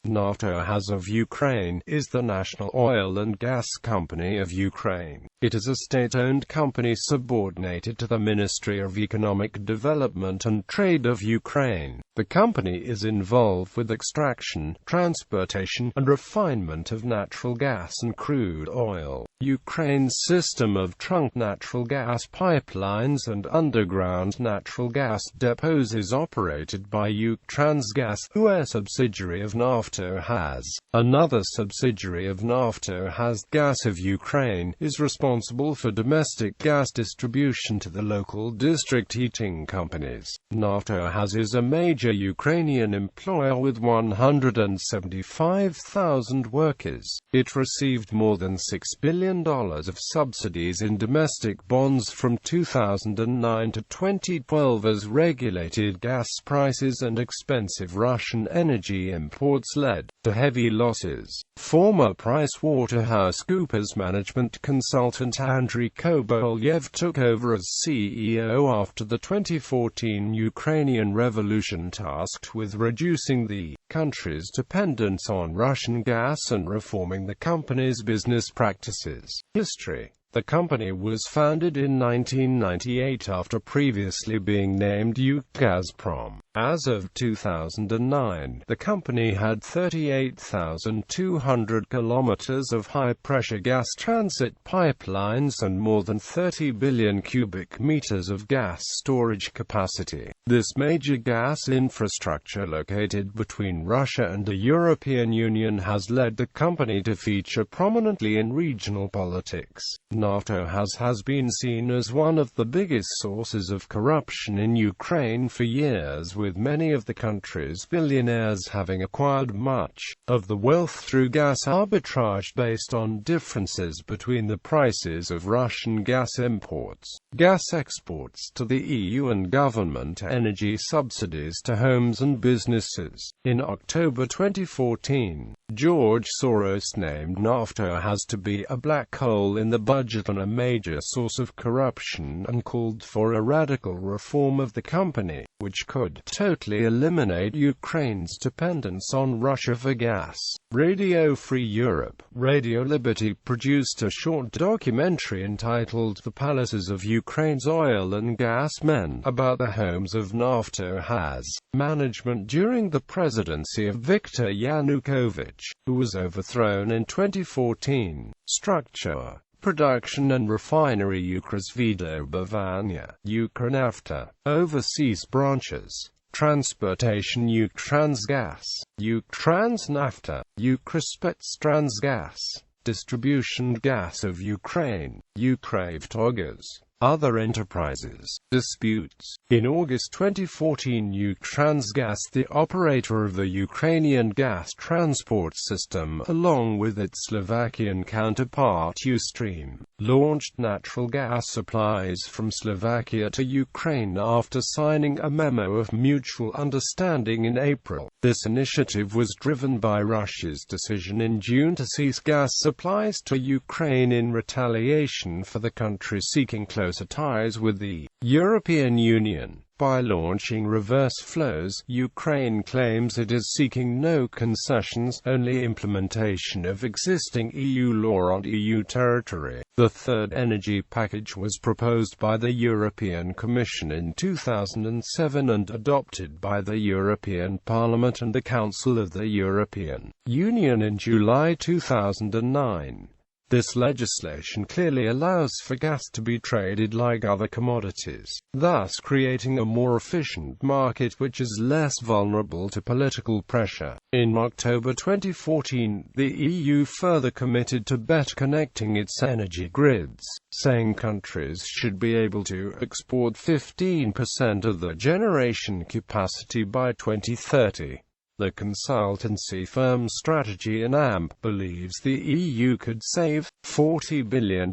Naftohaz of Ukraine is the national oil and gas company of Ukraine. It is a state-owned company subordinated to the Ministry of Economic Development and Trade of Ukraine. The company is involved with extraction, transportation, and refinement of natural gas and crude oil. Ukraine's system of trunk natural gas pipelines and underground natural gas depots is operated by Ukrtransgaz, who is a subsidiary of Naftohaz. Another subsidiary of Naftogaz of Ukraine is responsible for domestic gas distribution to the local district heating companies. Naftohaz is a major Ukrainian employer with 175,000 workers. It received more than $6 billion of subsidies in domestic bonds from 2009 to 2012 as regulated gas prices and expensive Russian energy imports led to heavy losses. Former PricewaterhouseCoopers management consultant Andriy Kobolyev took over as CEO after the 2014 Ukrainian revolution, tasked with reducing the country's dependence on Russian gas and reforming the company's business practices. History. The company was founded in 1998 after previously being named Ukrzgazprom. As of 2009, the company had 38,200 kilometers of high-pressure gas transit pipelines and more than 30 billion cubic meters of gas storage capacity. This major gas infrastructure located between Russia and the European Union has led the company to feature prominently in regional politics. Naftohaz has been seen as one of the biggest sources of corruption in Ukraine for years, with many of the country's billionaires having acquired much of the wealth through gas arbitrage based on differences between the prices of Russian gas imports, gas exports to the EU and government energy subsidies to homes and businesses. In October 2014, George Soros named Naftogaz to be a black hole in the budget and a major source of corruption, and called for a radical reform of the company, which could totally eliminate Ukraine's dependence on Russia for gas. Radio Free Europe, Radio Liberty produced a short documentary entitled The Palaces of Ukraine's Oil and Gas Men, about the homes of Naftohaz management during the presidency of Viktor Yanukovych, who was overthrown in 2014. Structure, production and refinery Ukrtransgaz, Ukraine.It, overseas branches, transportation Ukrtransgaz, Ukrtransnafta, Ukrtransgaz, distribution gas of Ukraine, Naftogaz. Other enterprises. Disputes. In August 2014, Ukrtransgaz, the operator of the Ukrainian gas transport system, along with its Slovakian counterpart Ustream, launched natural gas supplies from Slovakia to Ukraine after signing a memo of mutual understanding in April. This initiative was driven by Russia's decision in June to cease gas supplies to Ukraine in retaliation for the country seeking closer ties with the European Union. By launching reverse flows, Ukraine claims it is seeking no concessions, only implementation of existing EU law on EU territory. The third energy package was proposed by the European Commission in 2007 and adopted by the European Parliament and the Council of the European Union in July 2009. This legislation clearly allows for gas to be traded like other commodities, thus creating a more efficient market which is less vulnerable to political pressure. In October 2014, the EU further committed to better connecting its energy grids, saying countries should be able to export 15% of their generation capacity by 2030. The consultancy firm Strategy and AMP believes the EU could save €40 billion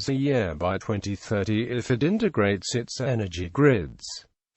a year by 2030 if it integrates its energy grids.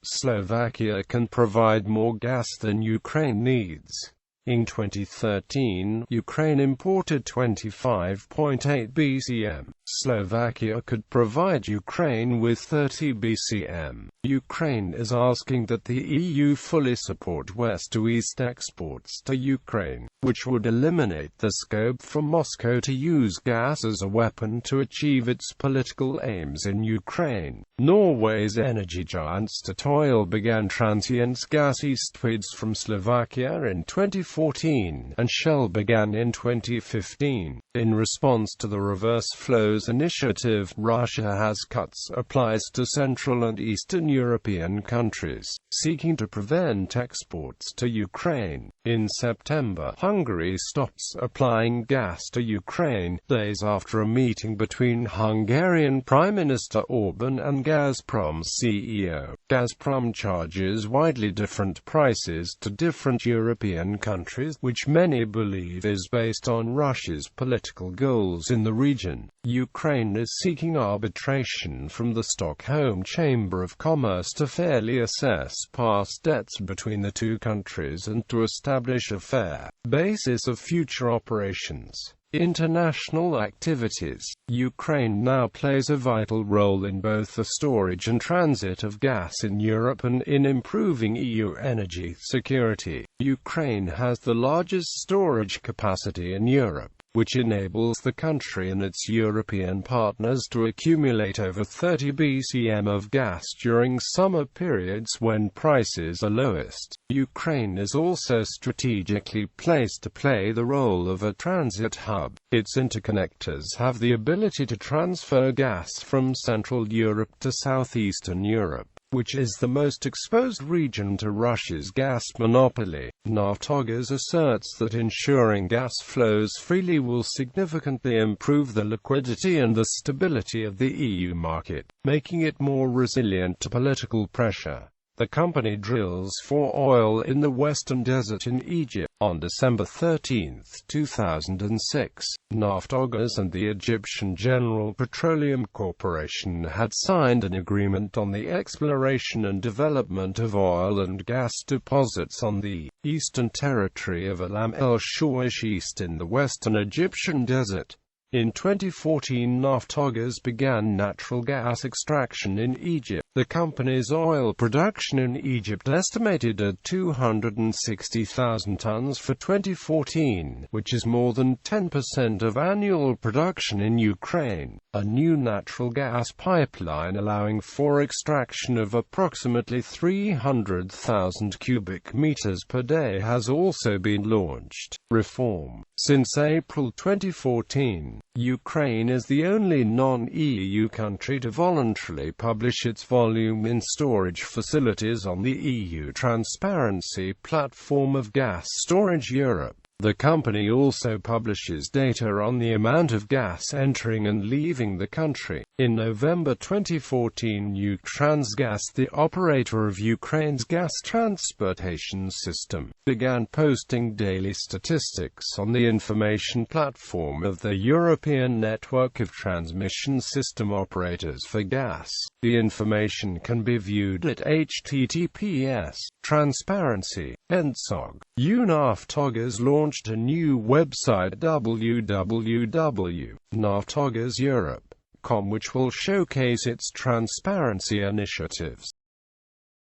Slovakia can provide more gas than Ukraine needs. In 2013, Ukraine imported 25.8 bcm. Slovakia could provide Ukraine with 30 bcm. Ukraine is asking that the EU fully support west-to-east exports to Ukraine, which would eliminate the scope for Moscow to use gas as a weapon to achieve its political aims in Ukraine. Norway's energy giant Statoil began transient gas eastwards from Slovakia in 2014, and Shell began in 2015. In response to the reverse flows initiative, Russia has cut supplies to Central and Eastern European countries, seeking to prevent exports to Ukraine. In September, Hungary stopped supplying gas to Ukraine, days after a meeting between Hungarian Prime Minister Orban and Gazprom's CEO. Gazprom charges widely different prices to different European countries, which many believe is based on Russia's political goals in the region. Ukraine is seeking arbitration from the Stockholm Chamber of Commerce to fairly assess past debts between the two countries and to establish a fair basis of future operations. International activities. Ukraine now plays a vital role in both the storage and transit of gas in Europe and in improving EU energy security. Ukraine has the largest storage capacity in Europe, which enables the country and its European partners to accumulate over 30 BCM of gas during summer periods when prices are lowest. Ukraine is also strategically placed to play the role of a transit hub. Its interconnectors have the ability to transfer gas from Central Europe to Southeastern Europe, which is the most exposed region to Russia's gas monopoly. Naftogaz asserts that ensuring gas flows freely will significantly improve the liquidity and the stability of the EU market, making it more resilient to political pressure. The company drills for oil in the Western Desert in Egypt. On December 13, 2006, Naftogaz and the Egyptian General Petroleum Corporation had signed an agreement on the exploration and development of oil and gas deposits on the eastern territory of Alam el-Shawish East in the western Egyptian desert. In 2014, Naftogaz began natural gas extraction in Egypt. The company's oil production in Egypt estimated at 260,000 tons for 2014, which is more than 10% of annual production in Ukraine. A new natural gas pipeline allowing for extraction of approximately 300,000 cubic meters per day has also been launched. Reform. Since April 2014, Ukraine is the only non-EU country to voluntarily publish its volume in storage facilities on the EU transparency platform of Gas Storage Europe. The company also publishes data on the amount of gas entering and leaving the country. In November 2014, Ukrtransgaz, the operator of Ukraine's gas transportation system, began posting daily statistics on the information platform of the European network of transmission system operators for gas. The information can be viewed at https://transparency.nsog. Naftogaz launched a new website www.Naftogaz Europe.com, which will showcase its transparency initiatives.